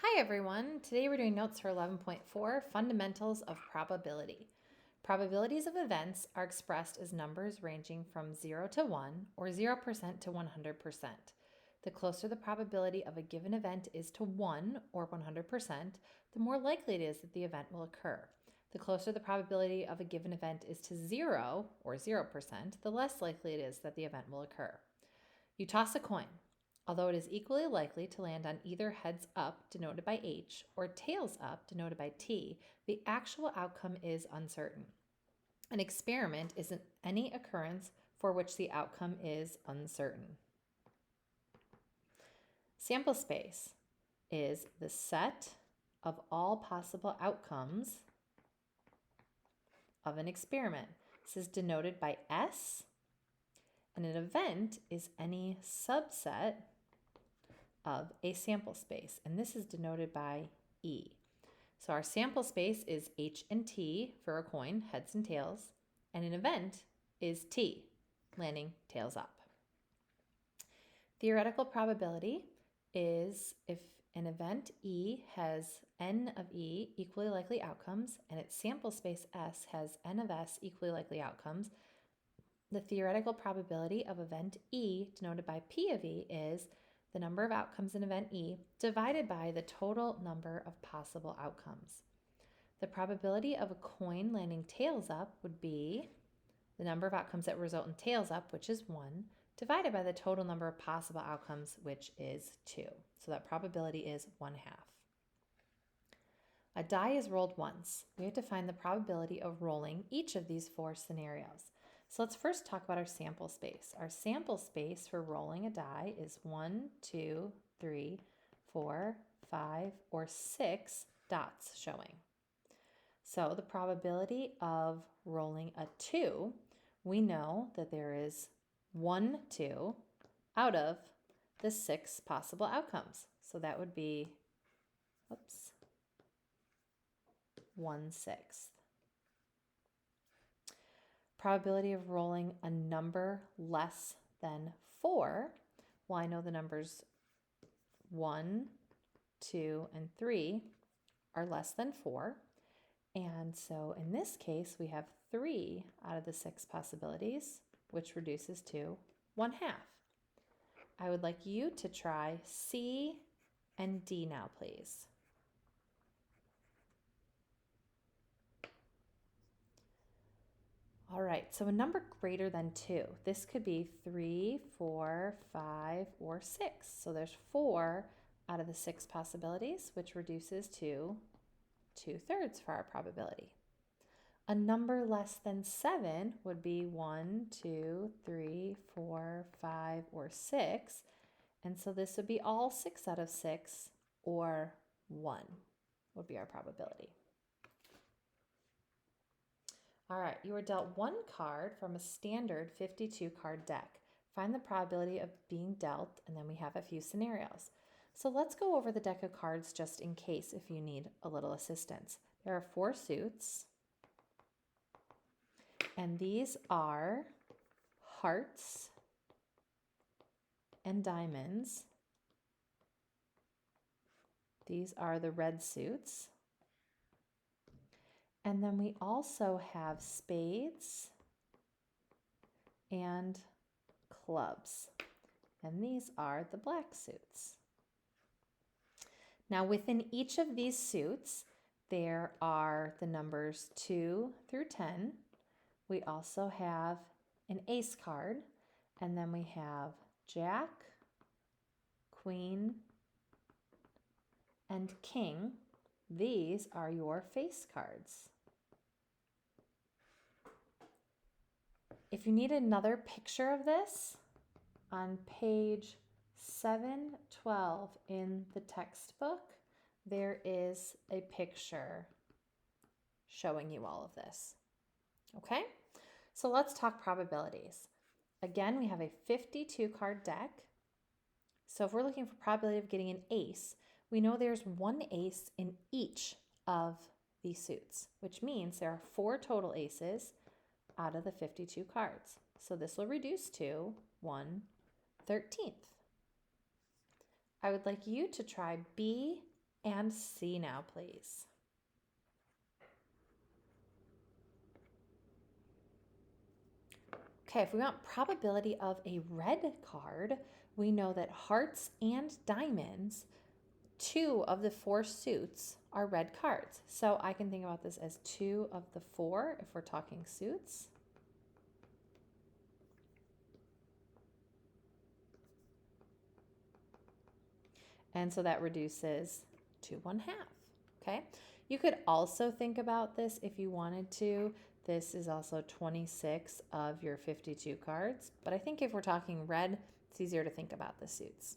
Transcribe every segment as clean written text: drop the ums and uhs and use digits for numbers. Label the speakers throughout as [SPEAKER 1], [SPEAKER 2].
[SPEAKER 1] Hi everyone, today we're doing notes for 11.4, Fundamentals of Probability. Probabilities of events are expressed as numbers ranging from 0 to 1 or 0% to 100%. The closer the probability of a given event is to 1 or 100%, the more likely it is that the event will occur. The closer the probability of a given event is to 0 or 0%, the less likely it is that the event will occur. You toss a coin. Although it is equally likely to land on either heads up, denoted by H, or tails up, denoted by T, the actual outcome is uncertain. An experiment is any occurrence for which the outcome is uncertain. Sample space is the set of all possible outcomes of an experiment. This is denoted by S, and an event is any subset of a sample space, and this is denoted by E. So our sample space is H and T for a coin, heads and tails, and an event is T, landing tails up. Theoretical probability is if an event E has N of E equally likely outcomes, and its sample space S has N of S equally likely outcomes, the theoretical probability of event E, denoted by P of E, is the number of outcomes in event E divided by the total number of possible outcomes. The probability of a coin landing tails up would be the number of outcomes that result in tails up, which is 1, divided by the total number of possible outcomes, which is 2. So that probability is 1/2. A die is rolled once. We have to find the probability of rolling each of these 4 scenarios. So let's first talk about our sample space. Our sample space for rolling a die is 1, 2, 3, 4, 5, or 6 dots showing. So the probability of rolling a 2, we know that there is 1 2 out of the 6 possible outcomes. So that would be, 1/6. Probability of rolling a number less than 4. Well, I know the numbers 1, 2, and 3 are less than 4. And so in this case, we have 3 out of the 6 possibilities, which reduces to 1/2. I would like you to try C and D now, please. All right, so a number greater than 2. This could be 3, 4, 5, or 6. So there's 4 out of the 6 possibilities, which reduces to 2/3 for our probability. A number less than 7 would be 1, 2, 3, 4, 5, or 6. And so this would be all 6 out of 6, or 1 would be our probability. All right, you were dealt 1 card from a standard 52 card deck. Find the probability of being dealt, and then we have a few scenarios. So let's go over the deck of cards just in case if you need a little assistance. There are 4 suits, and these are hearts and diamonds. These are the red suits. And then we also have spades and clubs. And these are the black suits. Now within each of these suits, there are the numbers 2 through 10. We also have an ace card, and then we have jack, queen, and king. These are your face cards. If you need another picture of this, on page 712 in the textbook, there is a picture showing you all of this. Okay, so let's talk probabilities. Again, we have a 52 card deck. So if we're looking for probability of getting an ace, we know there's 1 ace in each of these suits, which means there are 4 total aces out of the 52 cards. So this will reduce to 1/13. I would like you to try B and C now, please. Okay, if we want probability of a red card, we know that hearts and diamonds, 2 of the 4 suits, are red cards. So I can think about this as 2 of the 4 if we're talking suits. And so that reduces to 1/2, okay? You could also think about this if you wanted to. This is also 26 of your 52 cards, but I think if we're talking red, it's easier to think about the suits.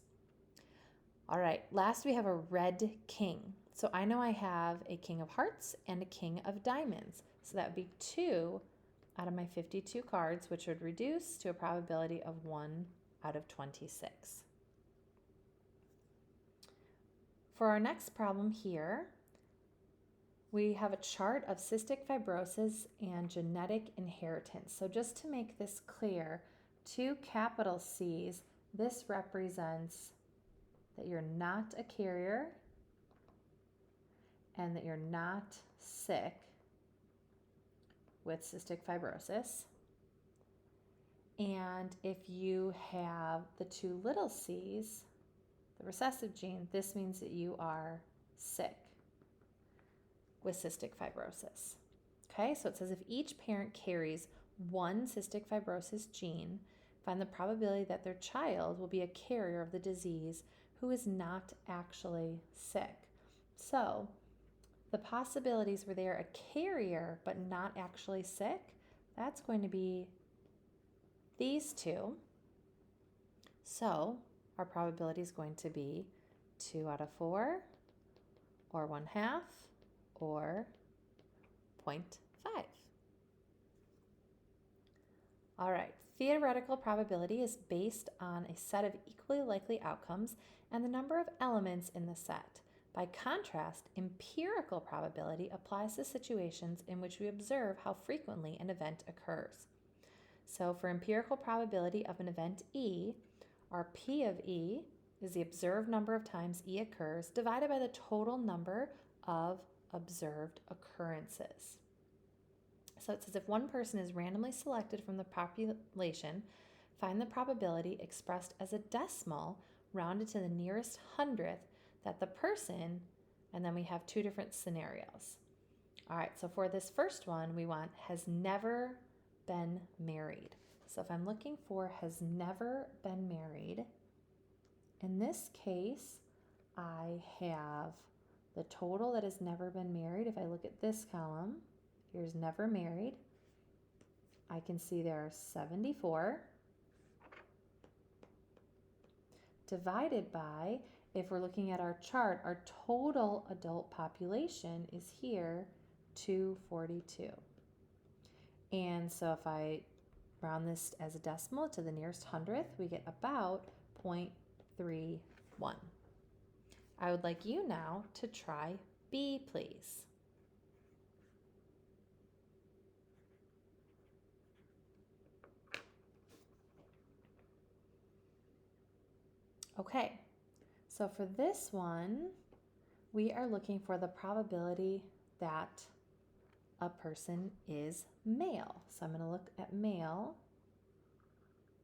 [SPEAKER 1] All right, last we have a red king. So I know I have a king of hearts and a king of diamonds. So that would be 2 out of my 52 cards, which would reduce to a probability of 1 out of 26. For our next problem here, we have a chart of cystic fibrosis and genetic inheritance. So just to make this clear, 2 capital C's, this represents that you're not a carrier and that you're not sick with cystic fibrosis. And if you have the 2 little c's, the recessive gene, this means that you are sick with cystic fibrosis. Okay, so it says if each parent carries 1 cystic fibrosis gene, find the probability that their child will be a carrier of the disease who is not actually sick. So the possibilities where they are a carrier but not actually sick, that's going to be these 2. So our probability is going to be 2 out of 4, or 1/2, or 0.5. All right, theoretical probability is based on a set of equally likely outcomes and the number of elements in the set. By contrast, empirical probability applies to situations in which we observe how frequently an event occurs. So for empirical probability of an event E, our P of E is the observed number of times E occurs divided by the total number of observed occurrences. So it says if one person is randomly selected from the population, find the probability expressed as a decimal rounded to the nearest hundredth that the person, and then we have 2 different scenarios. All right, so for this first one, we want has never been married. So if I'm looking for has never been married, in this case, I have the total that has never been married. If I look at this column, here's never married. I can see there are 74 divided by, if we're looking at our chart, our total adult population is here, 242. And so if I round this as a decimal to the nearest hundredth, we get about 0.31. I would like you now to try B, please. Okay, so for this one, we are looking for the probability that a person is male. So I'm going to look at male,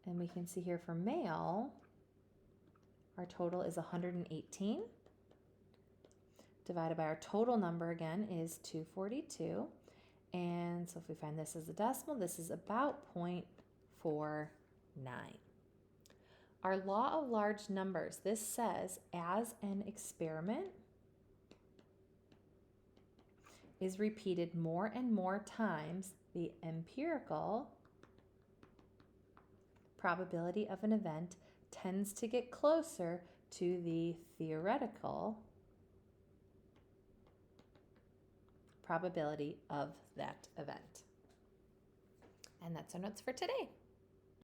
[SPEAKER 1] and we can see here for male, our total is 118. Divided by our total number again is 242. And so if we find this as a decimal, this is about 0.49. Our law of large numbers, this says as an experiment is repeated more and more times, the empirical probability of an event tends to get closer to the theoretical probability of that event. And that's our notes for today.